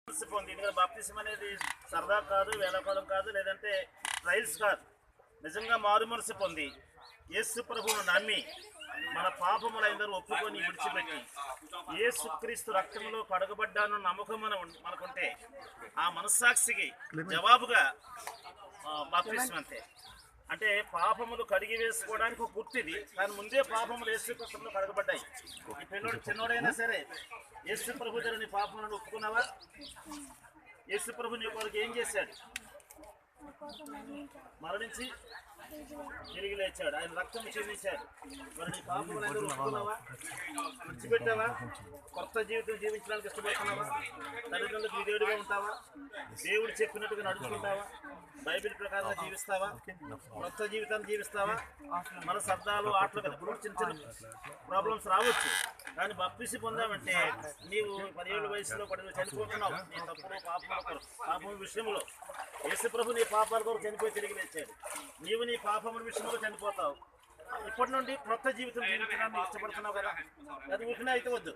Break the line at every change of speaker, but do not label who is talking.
పొంది ఎందుకంటే బాప్తిసం అనేది సరదా కాదు, వేళాకోళం కాదు, లేదంటే ట్రయల్స్ కాదు. నిజంగా మారు మనసు పొంది యేసు ప్రభువును నమ్మి మన పాపములందరూ ఒప్పుకొని విడిచిపెట్టి యేసుక్రీస్తు రక్తంలో కడగబడ్డాను నమ్మకం మనకుంటే ఆ మనస్సాక్షికి జవాబుగా బాప్తిసం అంతే. అంటే పాపములు కడిగి వేసుకోవడానికి ఒక గుర్తిది, కానీ ముందే పాపములు యేసుక్రీస్తులో కడగబడ్డాయి. ఈ పిల్లడు చిన్నోడైనా సరే యేసు ప్రభు దగ్గర నీ పాపములను ఒప్పుకున్నావా? యేసు ప్రభు నీ కొరకు ఏం చేశాడు? మరణించి తిరిగి లేచాడు, ఆయన రక్తం చెందించాడు. మరి నీ పాపములందరూ ఒప్పుకున్నావా? విడిచిపెట్టావా? కొత్త జీవితం జీవించడానికి ఇష్టపడుతున్నావా? తల్లిదండ్రులకు విధేయుడిగా ఉంటావా? దేవుడు చెప్పినట్టుగా నడుచుకుంటావా? బైబిల్ ప్రకారంగా జీవిస్తావా? కొత్త జీవితాన్ని జీవిస్తావా? మన శబ్దాలు ఆటలు కదా, ఇప్పుడు చిన్న చిన్న ప్రాబ్లమ్స్ రావచ్చు, కానీ బాప్తిసం పొందామంటే నీవు 10 ఏళ్ళ వయసులో చనిపోతున్నావు నీ తప్పులు పాపాల కొరకు. పాపం విషయంలో యేసు ప్రభు నీ పాపాల కొరకు చనిపోయి తిరిగి లేచాడు. నీవు నీ పాపముల విషయంలో చనిపోతావు. ఇప్పటి నుండి కొత్త జీవితం జీవించడానికి ఇష్టపడుతున్నావు కదా, అది ఊరికనే అయితే వద్దు.